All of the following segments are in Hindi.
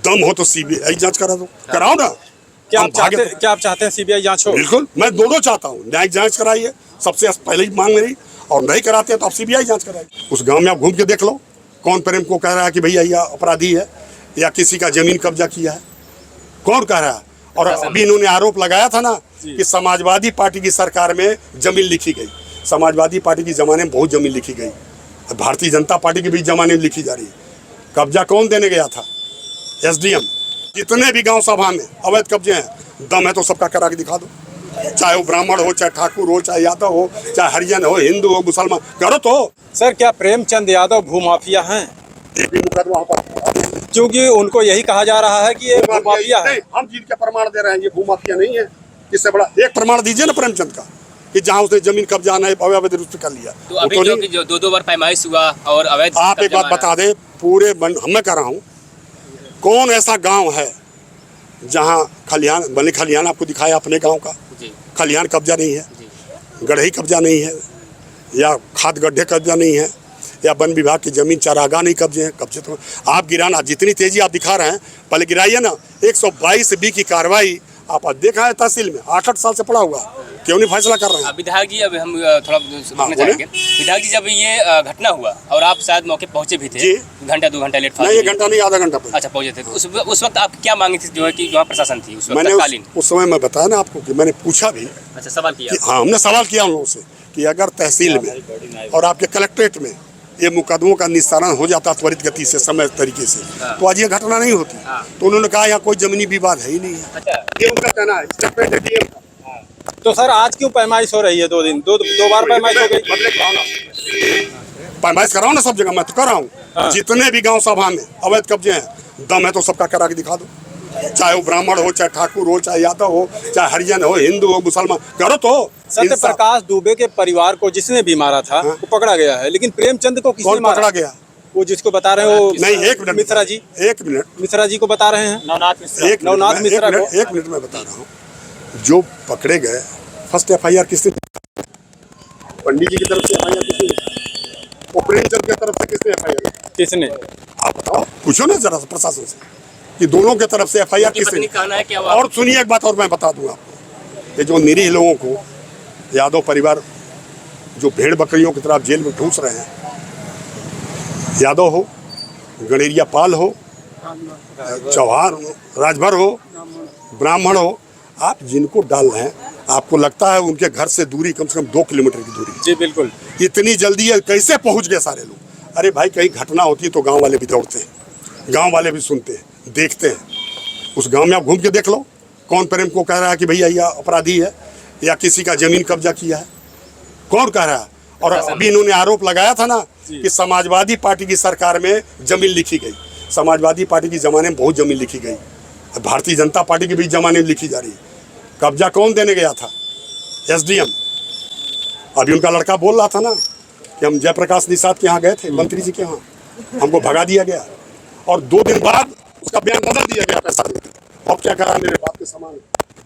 दम हो तो सीबीआई जांच करा दो, कराओ ना। क्या आप चाहते हैं सीबीआई जांच हो? बिल्कुल, मैं दोनों चाहता हूँ। न्यायिक जांच कराइए, सबसे पहले ही मांग मेरी, और नहीं कराते हैं तो आप सीबीआई जांच कराइए। उस गांव में आप घूम के देख लो, कौन प्रेम को कह रहा है कि भैया यह अपराधी है या किसी का जमीन कब्जा किया है, कौन कह रहा है? और अभी इन्होंने आरोप लगाया था ना कि समाजवादी पार्टी की सरकार में जमीन लिखी गई। समाजवादी पार्टी की जमाने में बहुत जमीन लिखी गई, भारतीय जनता पार्टी के भी जमाने में लिखी जा रही है। कब्जा कौन देने गया था? एसडीएम। जितने भी गांव सभा में अवैध कब्जे हैं, दम है तो सबका करा के दिखा दो, चाहे वो ब्राह्मण हो, चाहे ठाकुर हो, चाहे यादव हो, चाहे हरिजन हो, हिंदू हो, मुसलमान, करो तो। सर, क्या प्रेमचंद यादव भूमाफिया हैं? एक भी मुकदमा पर, क्योंकि उनको यही कहा जा रहा है कि ये भूमाफिया है। हम जीत के प्रमाण दे रहे हैं, ये भूमाफिया नहीं है। इससे बड़ा एक प्रमाण दीजिए ना प्रेमचंद का, कि जहाँ उसने जमीन कब्जा नहीं अवैध रूप से कर लिया। तो अभी जो दो बार पैमाइश हुआ और अवैध, आप एक बात बता दे, पूरे मैं कह रहा हूँ, कौन ऐसा गांव है जहां खलिहान, बने खलिहान आपको दिखाया अपने गांव का, खलिहान कब्जा नहीं है, गढ़ही कब्जा नहीं है, या खाद गड्ढे कब्जा नहीं है, या वन विभाग की जमीन चारागाह नहीं कब्जे हैं। कब्जे तो आप गिराना, जितनी तेजी आप दिखा रहे हैं, पहले गिराइए ना। 122 बी की कार्रवाई आप देखा है तहसील में, 8 साल से पड़ा हुआ, क्यों नहीं फैसला कर रहे हैं? विधायक जी, अभी हम थोड़ा रुकना चाहेंगे। विधायक जी, जब ये घटना हुआ और आप शायद मौके पहुंचे भी थे, घंटा 2 घंटा लेट? नहीं, 1 घंटा नहीं, आधा घंटा पहले। अच्छा, पहुंचे थे। तो उस वक्त आप क्या मांगी थी, जो है कि वहाँ प्रशासन थी उस वक्त? मैंने उस समय मैं बताया ना आपको कि मैंने पूछा भी। अच्छा, सवाल किया? हाँ, हमने सवाल किया उन लोगों से कि अगर तहसील में और आपके कलेक्ट्रेट में ये मुकदमों का निस्तारण हो जाता त्वरित गति से, समय तरीके से, तो आज ये घटना नहीं होती। तो उन्होंने कहा यहाँ कोई जमीनी विवाद है ही नहीं है। ये उनका कहना है। तो सर, आज क्यों पैमाइश हो रही है? 2 दिन, दो बार पैमाइश हो गई। पैमाइश कराओ ना सब जगह, मैं तो कर रहा हूँ। जितने भी गांव सभा में अवैध कब्जे हैं, दम है तो सबका करा के दिखा दो, चाहे वो ब्राह्मण हो, चाहे ठाकुर हो, चाहे यादव हो, चाहे हरिजन हो, हिंदू हो, मुसलमान, करो तो। सत्य प्रकाश दुबे के परिवार को जिसने भी मारा था वो पकड़ा गया है, लेकिन प्रेमचंद को किसने मारा? पकड़ा गया? वो जिसको बता रहे हैं वो नहीं, 1 मिनट मिश्रा जी, 1 मिनट मिश्रा जी को बता रहे हैं, नवनाथ मिश्रा को। 1 मिनट में बता रहा हूँ। जो पकड़े गए, फर्स्ट FIR किसने? पंडित जी की तरफ से FIR किसने? और प्रेमचंद की तरफ से किसने FIR? किसने? आप बताओ, पूछो ना जरा प्रशासन से कि दोनों के तरफ से FIR किसने? और सुनिए एक बात और मैं बता दूं आपको, ये जो निरीह लोगों को यादव परिवार जो भेड़ बकरियों की तरफ जेल में ठूस रहे हैं, यादव हो, गणेरिया पाल हो, चौहान हो, राजभर हो, ब्राह्मण हो, आप जिनको डाल रहे हैं, आपको लगता है उनके घर से दूरी कम से कम 2 किलोमीटर की दूरी? जी बिल्कुल। इतनी जल्दी कैसे पहुंच गए सारे लोग? अरे भाई, कहीं घटना होती है तो गांव वाले भी दौड़ते हैं, गांव वाले भी सुनते हैं, देखते हैं। उस गांव में आप घूम के देख लो, कौन प्रेम को कह रहा है कि भैया यह अपराधी है या किसी का जमीन कब्जा किया है, कौन कह रहा है? और अभी इन्होंने आरोप लगाया था ना कि समाजवादी पार्टी की सरकार में जमीन लिखी गई। समाजवादी पार्टी की जमाने में बहुत जमीन लिखी गई, भारतीय जनता पार्टी के भी जमाने में लिखी जा रही है। कब्जा कौन देने गया था? एसडीएम। अभी उनका लड़का बोल रहा था ना कि हम जयप्रकाश निषाद के यहाँ गए थे, मंत्री जी के यहाँ, हमको भगा दिया गया, और 2 दिन बाद उसका बयान बदल दिया गया पैसा देकर। अब क्या करा, मेरे बाप के समान।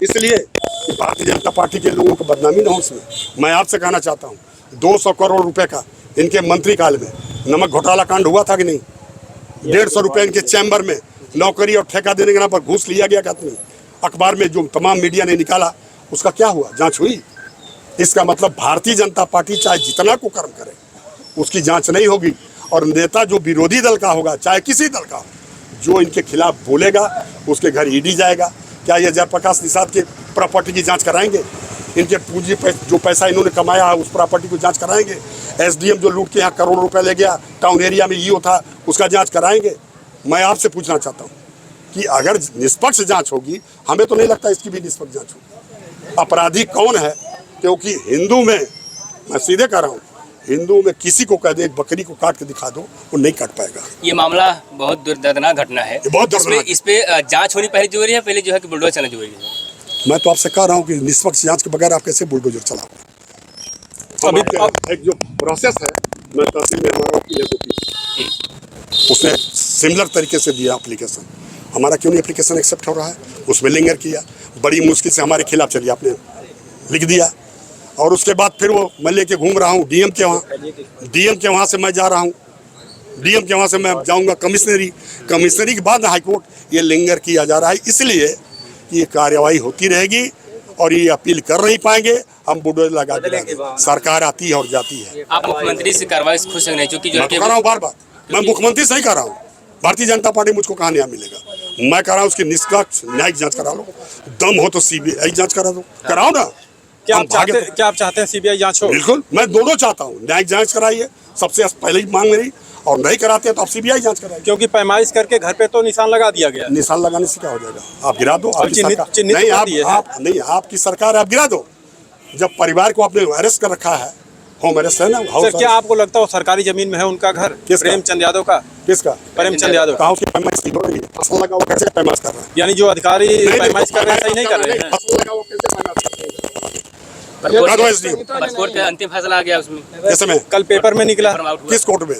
इसलिए कि भारतीय जनता पार्टी के लोगों को बदनामी ना हो उसमें। मैं आपसे कहना चाहता हूँ, 200 करोड़ रुपए का इनके मंत्री काल में नमक घोटाला कांड हुआ था कि नहीं? 150 रुपए इनके चैम्बर में नौकरी और ठेका देने के नाम पर घूस लिया गया कि नहीं? अखबार में जो तमाम मीडिया ने निकाला, उसका क्या हुआ? जांच हुई? इसका मतलब भारतीय जनता पार्टी चाहे जितना कुकर्म करे, उसकी जांच नहीं होगी। और नेता जो विरोधी दल का होगा, चाहे किसी दल का हो, जो इनके खिलाफ बोलेगा उसके घर ईडी जाएगा। क्या ये जयप्रकाश निषाद के प्रॉपर्टी की जांच कराएंगे? इनके पूंजी जो पैसा इन्होंने कमाया है उस प्रॉपर्टी को जांच कराएंगे? एसडीएम जो लूट के यहाँ करोड़ रुपए ले गया, टाउन एरिया में ईओ था, उसका जांच कराएंगे? मैं आपसे पूछना चाहता हूँ कि अगर निष्पक्ष जांच होगी, हमें तो नहीं लगता इसकी भी निष्पक्ष जांच होगी। अपराधी कौन है? क्योंकि हिंदू में, मैं सीधे कह रहा हूँ, हिंदू में किसी को कह दे एक बकरी को काट के दिखा दो, वो नहीं काट पाएगा। ये मामला बहुत दर्दनाक घटना है, बहुत दर्दनाक। इस पे जांच होनी पहले जरूरी है, पहले जो है कि बुलडोजर चलना जरूरी है। मैं तो आपसे कह रहा हूँ कि निष्पक्ष जांच के बगैर आप कैसे बुलडोजर चलाओगे? एक जो प्रोसेस है, मैं तहसील में हमारा उसने सिमिलर तरीके से दिया एप्लीकेशन, हमारा क्यों नहीं एप्लीकेशन एक्सेप्ट हो रहा है? उसमें लिंगर किया, बड़ी मुश्किल से हमारे खिलाफ चलिए, आपने लिख दिया, और उसके बाद फिर वो मैं लेके घूम रहा हूँ डीएम के वहाँ से मैं जा रहा हूँ डीएम के वहाँ से मैं जाऊँगा कमिश्नरी के बाद हाईकोर्ट। ये लिंगर किया जा रहा है, इसलिए ये कार्रवाई होती रहेगी और ये अपील कर नहीं पाएंगे। हम बुलडोजर लगा देंगे, सरकार आती है और जाती है। आप मुख्यमंत्री से कार्रवाई से खुश नहीं, क्योंकि जो मैं तो कर रहा हूँ बार, मैं मुख्यमंत्री से ही कर रहा हूँ। भारतीय जनता पार्टी मुझको कहाँ न्याय मिलेगा? मैं कह रहा हूँ उसकी निष्पक्ष न्यायिक जांच करा लो, दम हो तो सीबीआई जांच करा दो, कराओ ना। क्या आप चाहते हैं सीबीआई जांच हो? बिल्कुल, मैं दोनों चाहता हूँ। न्यायिक जांच कराइए, सबसे पहले ही मांग मेरी, और नहीं कराते तो आप सीबीआई जांच कराइए। क्योंकि पैमाइश करके घर पे तो निशान लगा दिया गया। निशान लगाने से क्या हो जाएगा? आप गिरा दो, आपकी सरकार नहीं, आपकी सरकार, आप गिरा दो। जब परिवार को आपने अरेस्ट कर रखा है, होम अरेस्ट है ना। सर, क्या आपको लगता है सरकारी जमीन में है उनका घर? प्रेमचंद यादव का? किसका? प्रेमचंद यादव। कहा उसकी पैमाइश हो रही है? फसल लगा हुआ कैसे पैमाइश कर रहा है? यानी जो अधिकारी पैमाइश कर रहे हैं सही नहीं कर रहे हैं। फसल लगा हुआ कैसे पैमाइश कर रहे हैं? कोर्ट का अंतिम फैसला आ गया उसमें। जैसे में कल पेपर में निकला। किस कोर्ट में?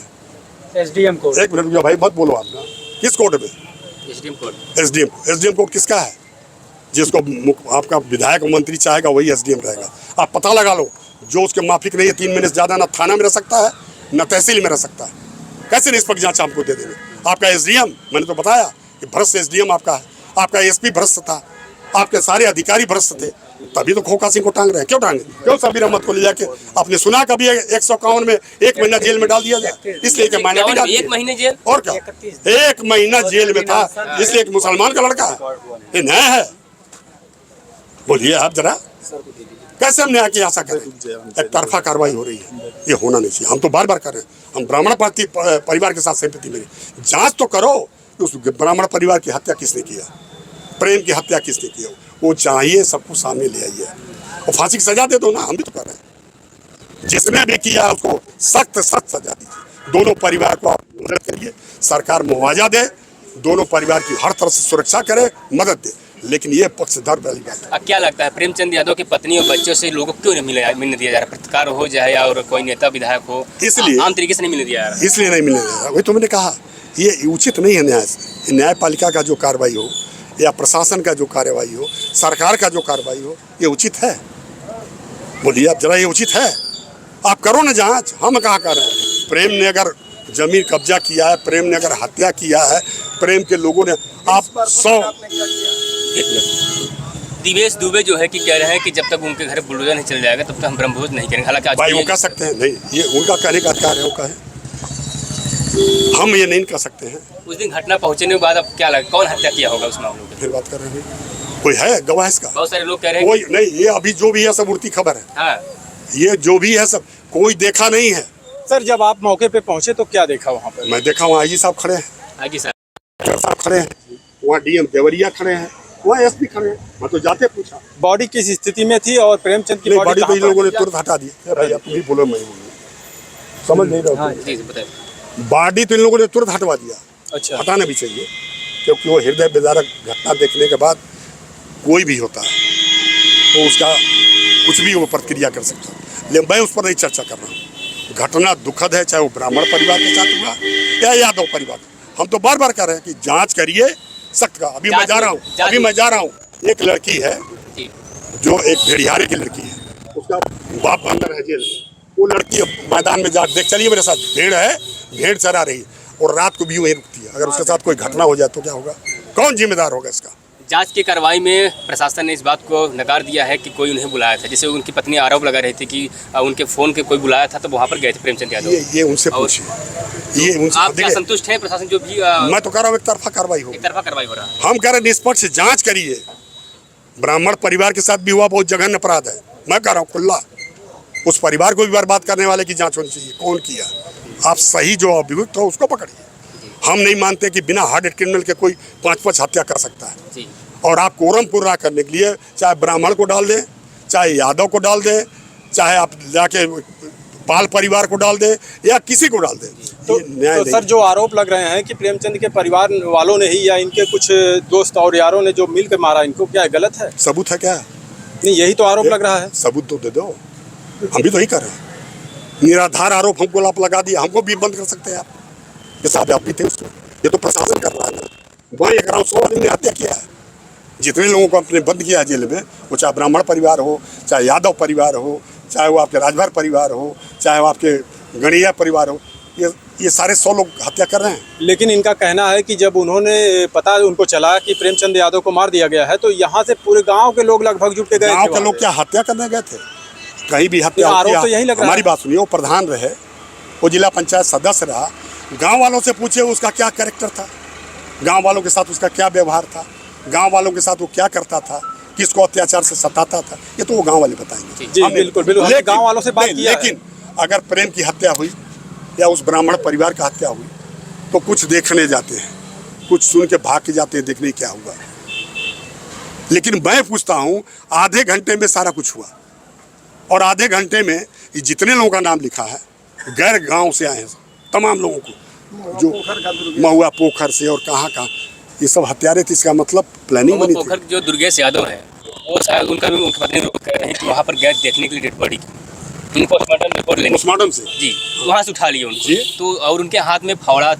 SDM court. एक मिनट भाई, मत बोलो आप ना। किस कोर्ट में? SDM court. एसडीएम कोर्ट किसका है? जिसको आपका विधायक मंत्री चाहेगा वही एसडीएम रहेगा। आप पता लगा लो, जो उसके माफिक नहीं है 3 महीने से ज्यादा ना थाना में रह सकता है न तहसील में रह सकता है। कैसे निष्पक्ष जांच आपको दे देंगे? आपका एसडीएम, मैंने तो बताया कि भ्रष्ट एसडीएम आपका है, आपका एसपी भ्रष्ट था, आपके सारे अधिकारी भ्रष्ट थे, तभी तो खोखा सिंह को टांग रहे हैं। क्यों टांगे? क्यों सबीर अहमद को ले जाके? आपने सुना कभी 151 में 1 महीना जेल में डाल दिया जाए? इसलिए कि मैंने भी डाल 1 महीने जेल, और क्या 1 महीना जेल में था, इसलिए एक मुसलमान का लड़का है। ये न्याय है? बोलिए आप जरा, कैसे हम न्याय की आशा करें? एक तरफा कार्रवाई हो रही है, ये होना नहीं चाहिए। हम तो बार बार कर रहे हैं, हम ब्राह्मण परिवार के साथ सहमति मेरी। जांच तो करो उस ब्राह्मण परिवार की हत्या किसने किया, प्रेम की हत्या किसने किया, वो चाहिए, सबको सामने ले आइए और फांसी की सजा दे दो ना। हम भी तो कर रहे हैं, जिसने भी किया उसको सख्त सजा दीजिए। दोनों परिवार को आप मदद करिए, सरकार मुआवजा दे, दोनों परिवार की हर तरह से सुरक्षा करे, मदद दे, लेकिन ये पक्षधर वाली बात है। अब क्या लगता है प्रेमचंद यादव की पत्नी और बच्चों से लोगों को क्यों नहीं मिलने दिया जा रहा? पत्रकार हो चाहे और कोई नेता विधायक हो, इसलिए आम तरीके से नहीं मिलने दिया जा रहा। इसलिए नहीं मिलने दिया। वही तो मैंने कहा, ये उचित नहीं है। न्यायपालिका का जो कार्रवाई हो या प्रशासन का जो कार्रवाई हो, सरकार का जो कार्रवाई हो, ये उचित है? बोलिए आप जरा, ये उचित है? आप करो ना जांच, हम कहाँ कर रहे हैं? प्रेम ने अगर जमीन कब्जा किया है, प्रेम ने अगर हत्या किया है, प्रेम के लोगों ने, आप 100 दिवेश दुबे जो है कि कह रहे हैं कि जब तक उनके घर बुलडोजर नहीं चल जाएगा तब तक हम ब्रह्मभोज नहीं करेंगे। हालांकि भाई वो कह सकते हैं, नहीं, ये उनका कहने का अधिकार है, वो कहे, हम ये नहीं कर सकते हैं। उस दिन घटना पहुंचने के बाद अब क्या लगा, कौन हत्या किया होगा उस मामले में? फिर बात कर रहे हैं, कोई है गवाह इसका? बहुत सारे लोग कह रहे हैं कोई नहीं, ये अभी जो भी है सब उड़ती खबर है। हाँ, ये जो भी है सब कोई देखा नहीं है। सर, जब आप मौके पे पहुंचे तो क्या देखा वहाँ पे? मैं देखा वहाँ आईजी साहब खड़े हैं, आगे सर साहब खड़े हैं, वहाँ डीएम देवरिया खड़े हैं, वहाँ एसपी खड़े हैं। मैं तो जाते पूछा बॉडी किस स्थिति में थी और प्रेमचंद की बॉडी तो इन लोगों ने तुरंत हटा दी। भाई आप नहीं बोलो, मैं बोलूँ, समझ नहीं रहा। जी बताइए। बॉडी तो इन लोगों ने तुरंत हटवा दिया। अच्छा, हटाना भी चाहिए, क्योंकि वो हृदय विदारक घटना देखने के बाद कोई भी होता है तो उसका कुछ भी वो प्रतिक्रिया कर सकता है, लेकिन मैं उस पर नहीं चर्चा कर रहा हूँ। घटना दुखद है, चाहे वो ब्राह्मण परिवार के साथ हुआ या यादव परिवार। हम तो बार बार कह रहे हैं कि जांच करिए सख्त का। अभी मैं जा रहा हूँ, एक लड़की है जो एक भेड़ियारे की लड़की है, उसका बाप अंदर है जेल में। वो लड़की मैदान में जा देख, चलिए मेरे साथ, भेड़ है, भेड़ चरा रही है और रात को भी वहीं रुकती है। अगर उसके साथ कोई घटना हो जाए तो क्या होगा? कौन जिम्मेदार होगा इसका? जांच की कार्रवाई में प्रशासन ने इस बात को नकार दिया है कि कोई उन्हें बुलाया था। जैसे उनकी पत्नी आरोप लगा रही थी कि उनके फोन के कोई बुलाया था तो वहाँ पर गए थे प्रेमचंद यादव। ये उनसे पूछिए, ये उनसे। आप क्या संतुष्ट हैं प्रशासन जो भी? मैं तो कह रहा हूँ एक तरफा कार्रवाई हो, एक तरफा कार्रवाई हो रहा है। हम कह रहे निष्पक्ष जांच करिए। ब्राह्मण परिवार के साथ भी हुआ बहुत जघन्य अपराध है। मैं कह रहा हूँ खुला, उस परिवार को भी बर्बाद करने वाले की जांच होनी चाहिए। कौन किया? आप सही जो अभियुक्त हो उसको पकड़िए। हम नहीं मानते कि बिना हार्डेड क्रिमिनल के कोई 5 हत्या कर सकता है जी। और आप कोरम पूरा करने के लिए चाहे ब्राह्मण को डाल दें, चाहे यादव को डाल दें, चाहे आप जाके पाल परिवार को डाल दें या किसी को डाल दें, तो सर जो आरोप लग रहे हैं कि प्रेमचंद के परिवार वालों ने ही या इनके कुछ दोस्त और यारों ने जो मिलकर मारा इनको, क्या गलत है? सबूत है क्या? नहीं, यही तो आरोप लग रहा है। सबूत तो दे दो, हम भी तो ही कर रहे हैं। निराधार आरोप हमको आप लगा दिया, हमको भी बंद कर सकते हैं आप के साथ, आप भी थे उसमें। ये तो प्रशासन कर रहा है ना। वही 100 आदमी ने हत्या किया है। जितने लोगों को अपने बंद किया जेल में, वो चाहे ब्राह्मण परिवार हो, चाहे यादव परिवार हो, चाहे वो आपके राजभर परिवार हो, चाहे वो आपके गणिया परिवार हो, ये सारे 100 लोग हत्या कर रहे हैं। लेकिन इनका कहना है कि जब उन्होंने पता उनको चला कि प्रेमचंद यादव को मार दिया गया है तो यहाँ से पूरे गांव के लोग लगभग जुट के गए थे। गांव के वहाँ लोग पे। क्या हत्या करने गए थे? कहीं भी हत्या आरोप होती तो यही लग रहा है। हमारी बात सुनिए, वो प्रधान रहे, वो जिला पंचायत सदस्य रहा, गांव वालों से पूछे उसका क्या कैरेक्टर था, गांव वालों के साथ उसका क्या व्यवहार था, गांव वालों के साथ वो क्या करता था, किसको अत्याचार से सताता था, ये तो वो गांव वाले बताएंगे। जी बिल्कुल बिल्कुल, हमने गांव वालों से बात किया है। लेकिन अगर प्रेम की हत्या हुई या उस ब्राह्मण परिवार का हत्या हुई तो कुछ देखने जाते हैं, कुछ सुन के भाग के जाते हैं देखने क्या हुआ। लेकिन मैं पूछता हूँ, आधे घंटे में सारा कुछ हुआ और आधे घंटे में ये जितने लोगों का नाम लिखा है गैर गांव से आए हैं, तमाम लोगों को, जो महुआ पोखर से और कहाँ कहाँ ये सब हत्यारे थे। इसका मतलब प्लानिंग बनी थी। पोखर जो दुर्गेश यादव है वो शायद उनका भी उनकी पत्नी रोक कर रहे हैं कि वहाँ पर गए देखने के लिए डेड बॉडी की, उनको पोस्टमार्टम रिपोर्ट लेने पोस्टमार्टम से जी वहाँ से उठा लिए उनको जी। तो और उनके हाथ में फावड़ा,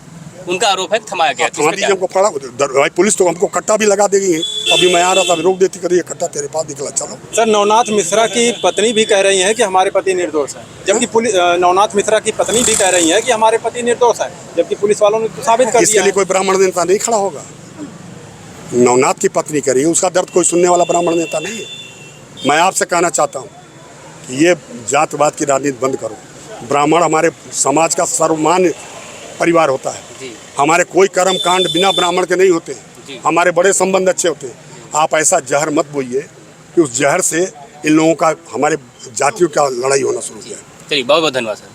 उनका आरोप है थमाया गया। तो हाँ दीजिए, हमको फड़ा भाई, पुलिस तो हमको कट्टा भी लगा देगी है। अभी मैं आ रहा था, रोक देती, करिए कट्टा तेरे पास निकला, चलो। सर, नवनाथ मिश्रा की पत्नी भी कह रही हैं कि हमारे पति निर्दोष है, जबकि पुलिस नवनाथ मिश्रा की पत्नी भी कह रही है कि हमारे पति निर्दोष है, जबकि पुलिस वालों ने तो साबित कर इसके दिया लिए है। कोई ब्राह्मण नेता नहीं खड़ा होगा। नवनाथ की पत्नी करिए, उसका दर्द कोई सुनने वाला ब्राह्मण नेता नहीं है। मैं आपसे कहना चाहता हूँ कि ये जातवाद की राजनीति बंद करो। ब्राह्मण हमारे समाज का सर्वमान्य परिवार होता है। जी। हमारे कोई कर्म कांड बिना ब्राह्मण के नहीं होते। हमारे बड़े संबंध अच्छे होते हैं। आप ऐसा जहर मत बोइए कि उस जहर से इन लोगों का, हमारे जातियों का लड़ाई होना शुरू हो जाए। चलिए, बहुत बहुत धन्यवाद सर।